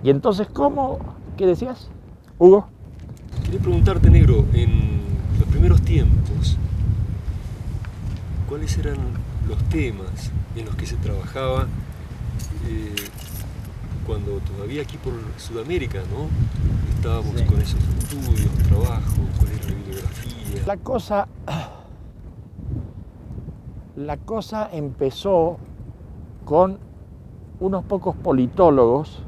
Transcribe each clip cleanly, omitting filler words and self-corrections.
Y entonces, ¿cómo? ¿Qué decías, Hugo? Quería preguntarte, negro, en los primeros tiempos, ¿cuáles eran los temas en los que se trabajaba cuando todavía aquí por Sudamérica, ¿no? Estábamos con esos estudios, trabajo, cuál era la bibliografía? La cosa empezó con unos pocos politólogos,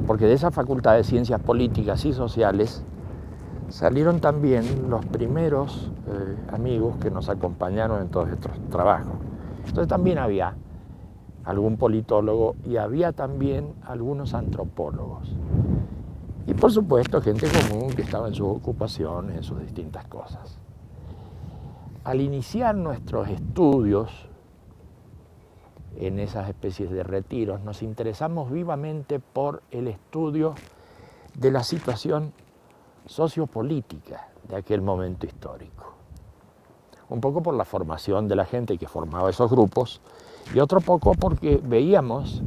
porque de esa Facultad de Ciencias Políticas y Sociales salieron también los primeros amigos que nos acompañaron en todos estos trabajos. Entonces también había algún politólogo y había también algunos antropólogos. Y por supuesto gente común que estaba en sus ocupaciones, en sus distintas cosas. Al iniciar nuestros estudios en esas especies de retiros, nos interesamos vivamente por el estudio de la situación sociopolítica de aquel momento histórico. Un poco por la formación de la gente que formaba esos grupos y otro poco porque veíamos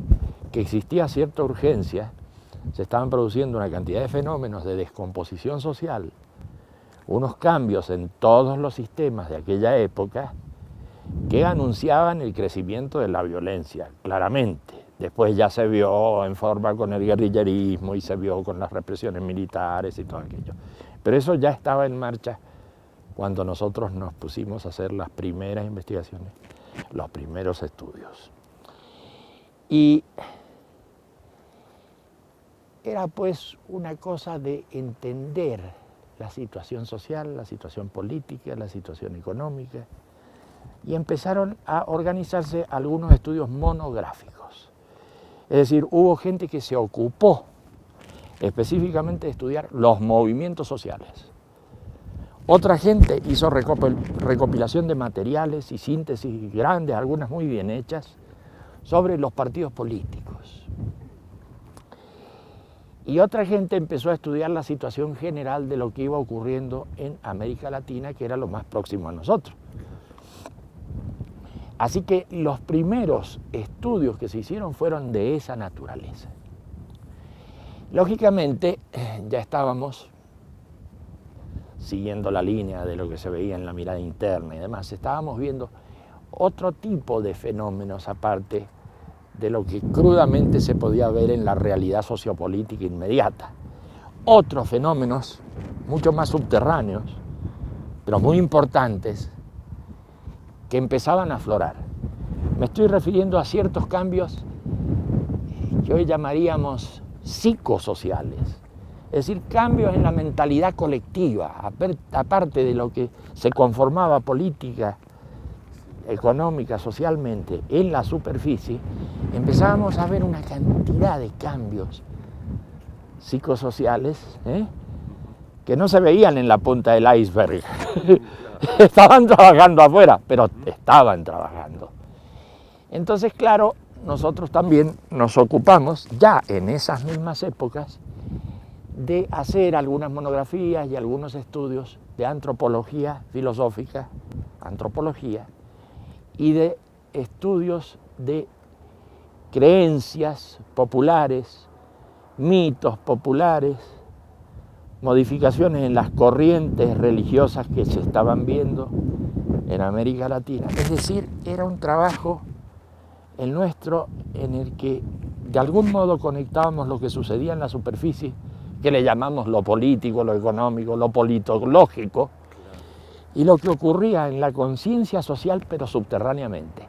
que existía cierta urgencia, se estaban produciendo una cantidad de fenómenos de descomposición social, unos cambios en todos los sistemas de aquella época que anunciaban el crecimiento de la violencia, claramente. Después ya se vio en forma con el guerrillerismo y se vio con las represiones militares y todo aquello. Pero eso ya estaba en marcha cuando nosotros nos pusimos a hacer las primeras investigaciones los primeros estudios. Y era pues una cosa de entender la situación social, la situación política, la situación económica, y empezaron a organizarse algunos estudios monográficos. Es decir, hubo gente que se ocupó específicamente de estudiar los movimientos sociales. Otra gente hizo recopilación de materiales y síntesis grandes, algunas muy bien hechas, sobre los partidos políticos. Y otra gente empezó a estudiar la situación general de lo que iba ocurriendo en América Latina, que era lo más próximo a nosotros. Así que los primeros estudios que se hicieron fueron de esa naturaleza. Lógicamente, ya estábamos siguiendo la línea de lo que se veía en la mirada interna y demás. Estábamos viendo otro tipo de fenómenos aparte de lo que crudamente se podía ver en la realidad sociopolítica inmediata. Otros fenómenos mucho más subterráneos, pero muy importantes, que empezaban a aflorar. Me estoy refiriendo a ciertos cambios que hoy llamaríamos psicosociales, es decir, cambios en la mentalidad colectiva, aparte de lo que se conformaba política, económica, socialmente, en la superficie, empezábamos a ver una cantidad de cambios psicosociales que no se veían en la punta del iceberg. Estaban trabajando afuera, pero estaban trabajando. Entonces, claro, nosotros también nos ocupamos, ya en esas mismas épocas, de hacer algunas monografías y algunos estudios de antropología filosófica, antropología, y de estudios de creencias populares, mitos populares, modificaciones en las corrientes religiosas que se estaban viendo en América Latina. Es decir, era un trabajo el nuestro en el que de algún modo conectábamos lo que sucedía en la superficie, que le llamamos lo político, lo económico, lo politológico, y lo que ocurría en la conciencia social, pero subterráneamente.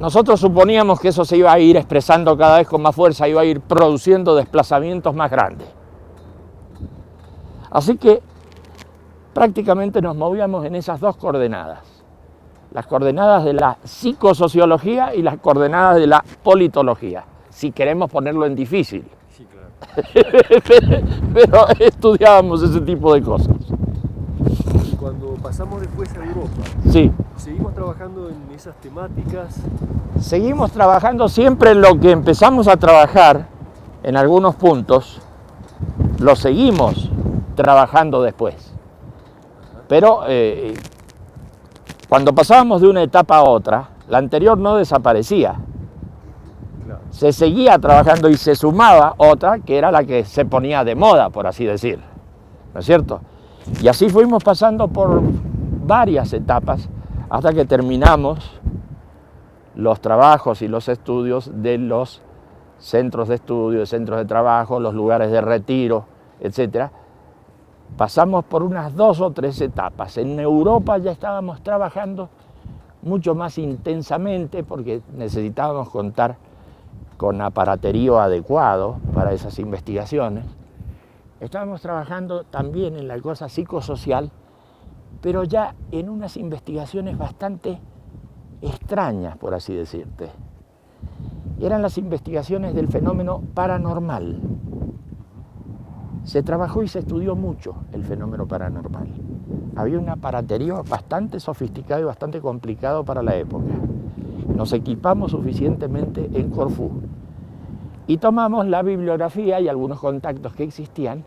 Nosotros suponíamos que eso se iba a ir expresando cada vez con más fuerza, iba a ir produciendo desplazamientos más grandes. Así que prácticamente nos movíamos en esas dos coordenadas, las coordenadas de la psicosociología y las coordenadas de la politología, si queremos ponerlo en difícil. Sí, claro. Pero estudiábamos ese tipo de cosas. Y cuando pasamos después a Europa, Sí. ¿seguimos trabajando en esas temáticas? Seguimos trabajando siempre en lo que empezamos a trabajar en algunos puntos, lo seguimos trabajando después. Pero cuando pasábamos de una etapa a otra, la anterior no desaparecía. Claro. Se seguía trabajando y se sumaba otra que era la que se ponía de moda, por así decir. ¿No es cierto? Y así fuimos pasando por varias etapas hasta que terminamos los trabajos y los estudios de los centros de estudio, centros de trabajo, los lugares de retiro, etc. Pasamos por unas 2 o 3 etapas. En Europa ya estábamos trabajando mucho más intensamente porque necesitábamos contar con aparaterío adecuado para esas investigaciones. Estábamos trabajando también en la cosa psicosocial, pero ya en unas investigaciones bastante extrañas, por así decirte. Eran las investigaciones del fenómeno paranormal. Se trabajó y se estudió mucho el fenómeno paranormal. Había un aparaterío bastante sofisticado y bastante complicado para la época. Nos equipamos suficientemente en Corfú y tomamos la bibliografía y algunos contactos que existían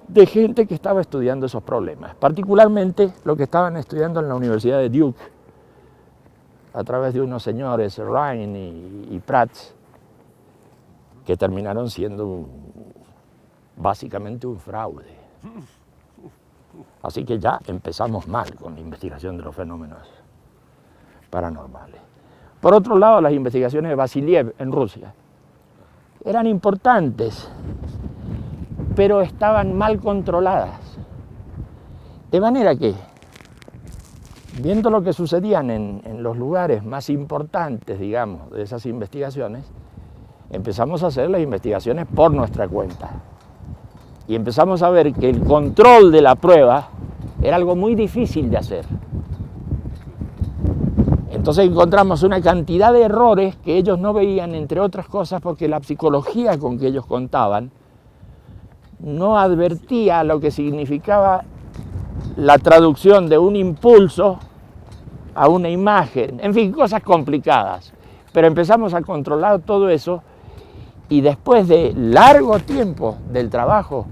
de gente que estaba estudiando esos problemas, particularmente lo que estaban estudiando en la Universidad de Duke, a través de unos señores, Ryan y Prats, que terminaron siendo básicamente un fraude. Así que ya empezamos mal con la investigación de los fenómenos paranormales. Por otro lado, las investigaciones de Vasiliev en Rusia eran importantes, pero estaban mal controladas. De manera que viendo lo que sucedían en los lugares más importantes, digamos, de esas investigaciones, empezamos a hacer las investigaciones por nuestra cuenta. Y empezamos a ver que el control de la prueba era algo muy difícil de hacer. Entonces encontramos una cantidad de errores que ellos no veían, entre otras cosas porque la psicología con que ellos contaban no advertía lo que significaba la traducción de un impulso a una imagen, en fin, cosas complicadas. Pero empezamos a controlar todo eso y después de largo tiempo del trabajo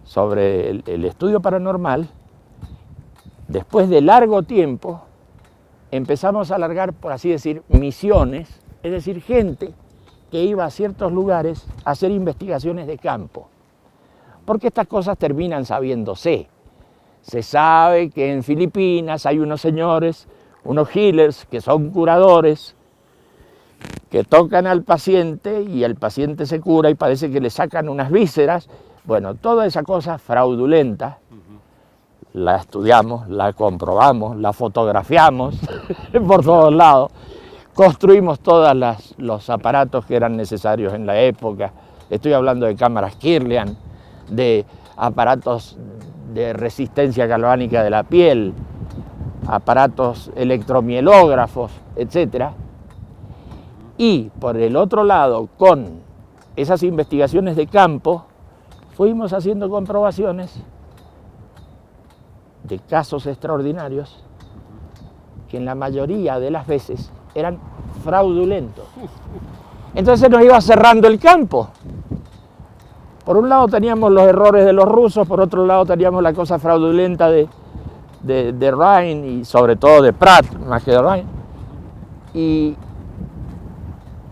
sobre el estudio paranormal, después de largo tiempo, empezamos a alargar, por así decir, misiones, es decir, gente que iba a ciertos lugares a hacer investigaciones de campo. Porque estas cosas terminan sabiéndose. Se sabe que en Filipinas hay unos señores, unos healers, que son curadores, que tocan al paciente y el paciente se cura y parece que le sacan unas vísceras. Bueno, toda esa cosa fraudulenta, la estudiamos, la comprobamos, la fotografiamos por todos lados, construimos todos los aparatos que eran necesarios en la época. Estoy hablando de cámaras Kirlian, de aparatos de resistencia galvánica de la piel, aparatos electromielógrafos, etc. Y por el otro lado, con esas investigaciones de campo, fuimos haciendo comprobaciones de casos extraordinarios que en la mayoría de las veces eran fraudulentos. Entonces nos iba cerrando el campo. Por un lado teníamos los errores de los rusos, por otro lado teníamos la cosa fraudulenta de Rhine y sobre todo de Pratt, más que de Rhine. Y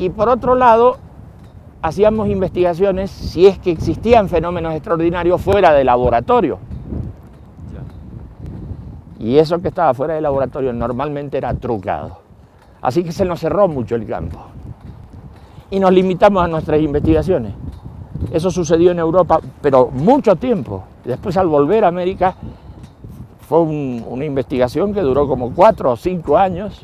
por otro lado hacíamos investigaciones si es que existían fenómenos extraordinarios fuera del laboratorio. Y eso que estaba fuera del laboratorio normalmente era trucado. Así que se nos cerró mucho el campo. Y nos limitamos a nuestras investigaciones. Eso sucedió en Europa, pero mucho tiempo. Después, al volver a América, fue una investigación que duró como 4 o 5 años.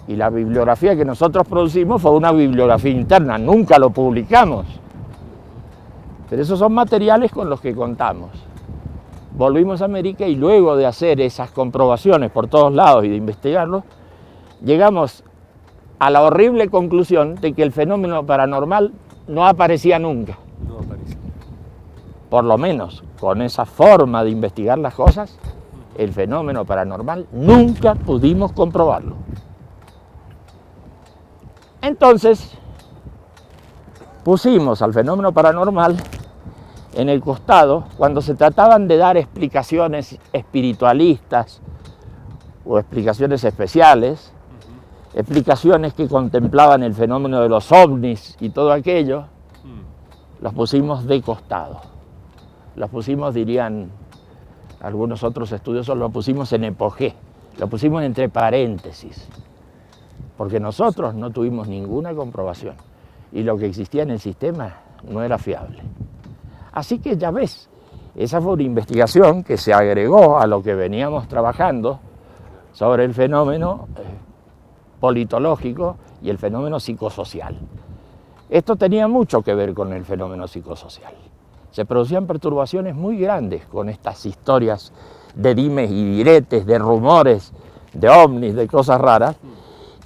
Y la bibliografía que nosotros producimos fue una bibliografía interna, nunca lo publicamos. Pero esos son materiales con los que contamos. Volvimos a América y luego de hacer esas comprobaciones por todos lados y de investigarlos, llegamos a la horrible conclusión de que el fenómeno paranormal no aparecía nunca. No aparecía. Por lo menos, con esa forma de investigar las cosas, el fenómeno paranormal nunca pudimos comprobarlo. Entonces, pusimos al fenómeno paranormal en el costado cuando se trataban de dar explicaciones espiritualistas o explicaciones especiales, explicaciones que contemplaban el fenómeno de los ovnis y todo aquello, los pusimos de costado. Los pusimos, dirían algunos otros estudiosos, los pusimos en epogé, los pusimos entre paréntesis, porque nosotros no tuvimos ninguna comprobación y lo que existía en el sistema no era fiable. Así que ya ves, esa fue una investigación que se agregó a lo que veníamos trabajando sobre el fenómeno politológico y el fenómeno psicosocial. Esto tenía mucho que ver con el fenómeno psicosocial. Se producían perturbaciones muy grandes con estas historias de dimes y diretes, de rumores, de ovnis, de cosas raras.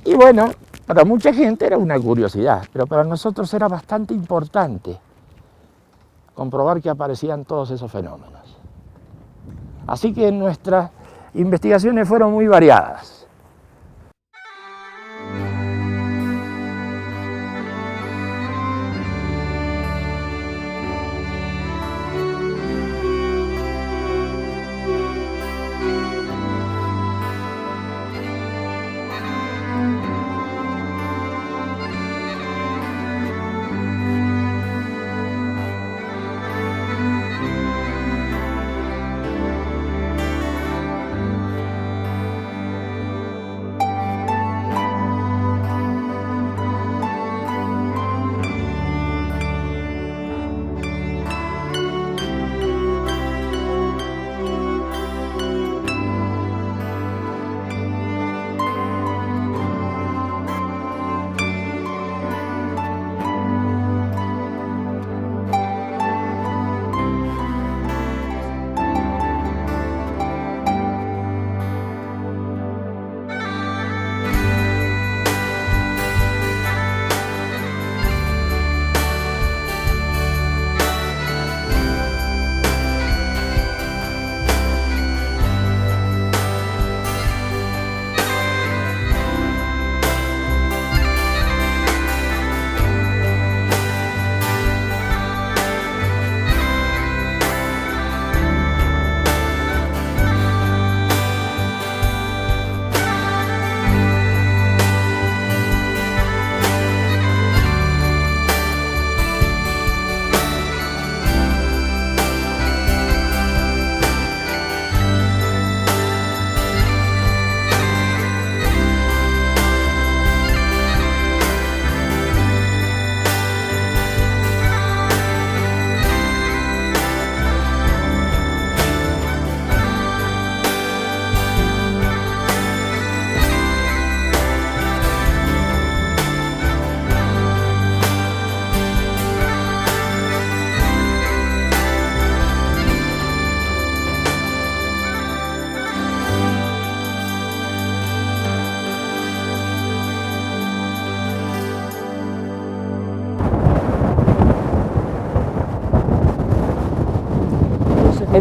Y bueno, para mucha gente era una curiosidad, pero para nosotros era bastante importante comprobar que aparecían todos esos fenómenos. Así que nuestras investigaciones fueron muy variadas.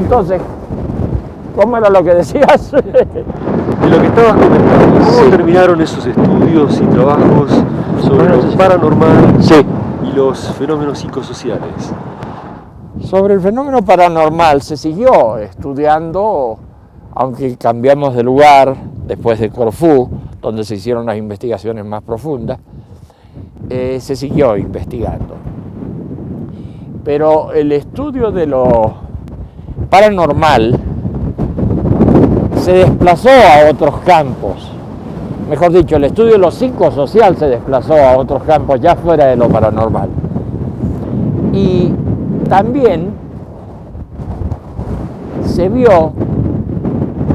Entonces, ¿cómo era lo que decías? De lo que estabas comentando, ¿cómo terminaron esos estudios y trabajos sobre lo paranormal y los fenómenos psicosociales? Sobre el fenómeno paranormal se siguió estudiando, aunque cambiamos de lugar después de Corfú, donde se hicieron las investigaciones más profundas, se siguió investigando. Pero el estudio de lo paranormal se desplazó a otros campos. Mejor dicho, el estudio de lo psicosocial se desplazó a otros campos ya fuera de lo paranormal. Y también se vio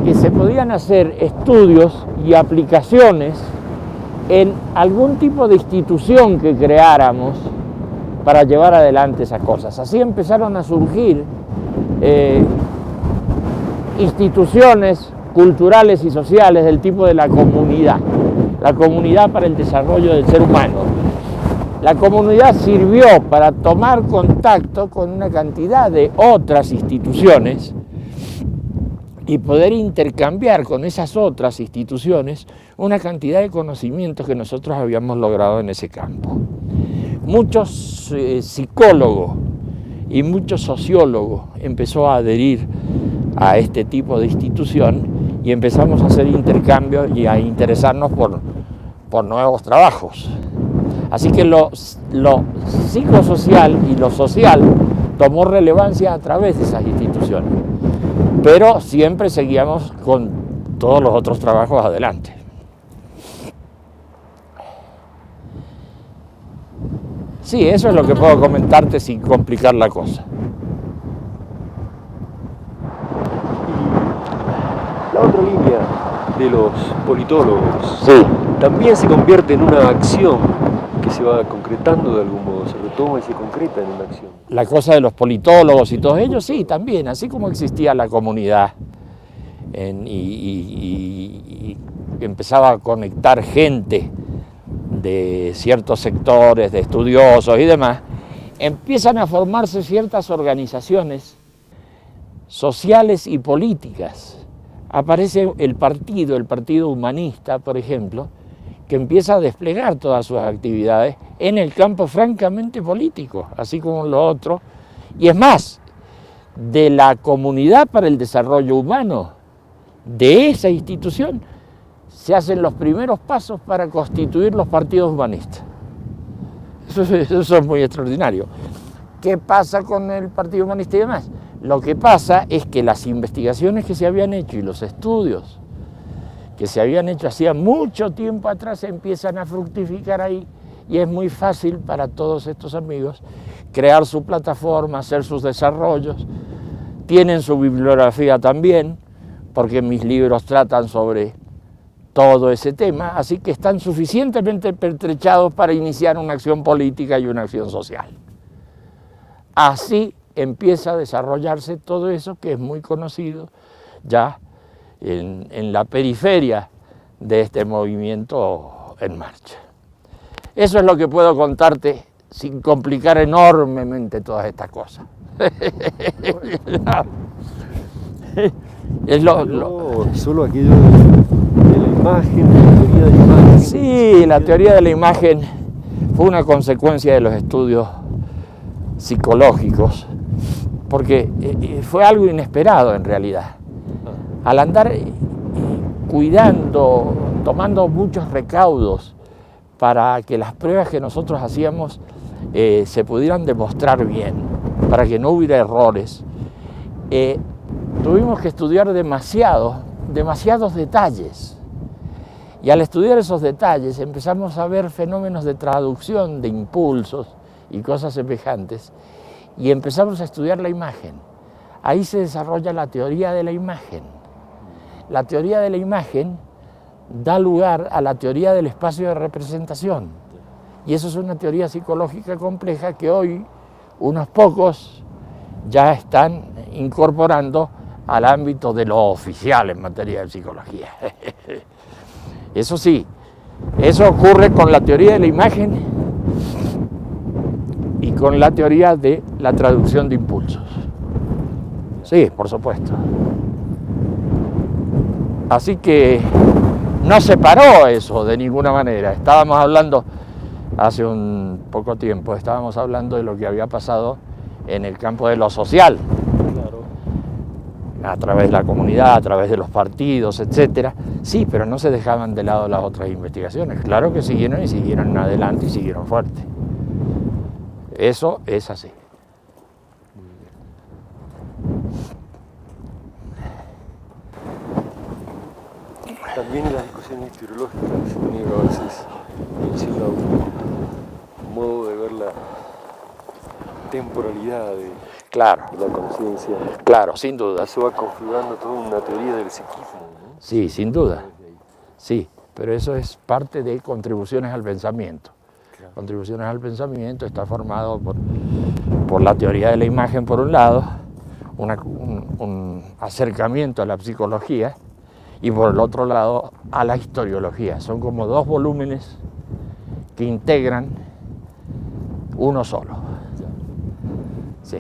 que se podían hacer estudios y aplicaciones en algún tipo de institución que creáramos para llevar adelante esas cosas. Así empezaron a surgir instituciones culturales y sociales del tipo de la comunidad para el desarrollo del ser humano. La comunidad sirvió para tomar contacto con una cantidad de otras instituciones y poder intercambiar con esas otras instituciones una cantidad de conocimientos que nosotros habíamos logrado en ese campo. Muchos psicólogos y muchos sociólogos empezó a adherir a este tipo de institución y empezamos a hacer intercambios y a interesarnos por nuevos trabajos. Así que lo psicosocial y lo social tomó relevancia a través de esas instituciones, pero siempre seguíamos con todos los otros trabajos adelante. Sí, eso es lo que puedo comentarte sin complicar la cosa. La otra línea de los politólogos Sí. también se convierte en una acción que se va concretando de algún modo, se retoma y se concreta en una acción. La cosa de los politólogos y todos ellos, sí, también, así como existía la comunidad y empezaba a conectar gente de ciertos sectores, de estudiosos y demás, empiezan a formarse ciertas organizaciones sociales y políticas. Aparece el Partido Humanista, por ejemplo, que empieza a desplegar todas sus actividades en el campo francamente político, así como lo otro. Y es más, de la Comunidad para el Desarrollo Humano, de esa institución, se hacen los primeros pasos para constituir los partidos humanistas. Eso es muy extraordinario. ¿Qué pasa con el Partido Humanista y demás? Lo que pasa es que las investigaciones que se habían hecho y los estudios que se habían hecho hacía mucho tiempo atrás empiezan a fructificar ahí y es muy fácil para todos estos amigos crear su plataforma, hacer sus desarrollos. Tienen su bibliografía también, porque mis libros tratan sobre todo ese tema, así que están suficientemente pertrechados para iniciar una acción política y una acción social. Así empieza a desarrollarse todo eso que es muy conocido ya en la periferia de este movimiento en marcha. Eso es lo que puedo contarte sin complicar enormemente todas estas cosas. Es solo aquello de la imagen, de la teoría de la imagen. Sí, la teoría de la imagen fue una consecuencia de los estudios psicológicos, porque fue algo inesperado en realidad. Al andar cuidando, tomando muchos recaudos para que las pruebas que nosotros hacíamos se pudieran demostrar bien, para que no hubiera errores, tuvimos que estudiar demasiados detalles. Y al estudiar esos detalles empezamos a ver fenómenos de traducción de impulsos y cosas semejantes, y empezamos a estudiar la imagen. Ahí se desarrolla la teoría de la imagen. La teoría de la imagen da lugar a la teoría del espacio de representación. Y eso es una teoría psicológica compleja que hoy unos pocos ya están incorporando al ámbito de lo oficial en materia de psicología. Eso sí, eso ocurre con la teoría de la imagen y con la teoría de la traducción de impulsos. Sí, por supuesto. Así que no se paró eso de ninguna manera. Estábamos hablando, hace un poco tiempo, estábamos hablando de lo que había pasado en el campo de lo social. Claro. A través de la comunidad, a través de los partidos, etcétera. Sí, pero no se dejaban de lado las otras investigaciones. Claro que siguieron y siguieron adelante y siguieron fuerte. Eso es así. También en las discusiones icteriológicas, Diego, a veces menciona un modo de ver la temporalidad de la conciencia. Claro, sin duda. Eso va configurando toda una teoría del psiquismo, ¿no? Sí, sin duda. Sí, pero eso es parte de contribuciones al pensamiento. Claro. Contribuciones al pensamiento está formado por la teoría de la imagen por un lado, un acercamiento a la psicología, y por el otro lado a la historiología. Son como dos volúmenes que integran uno solo. Sí.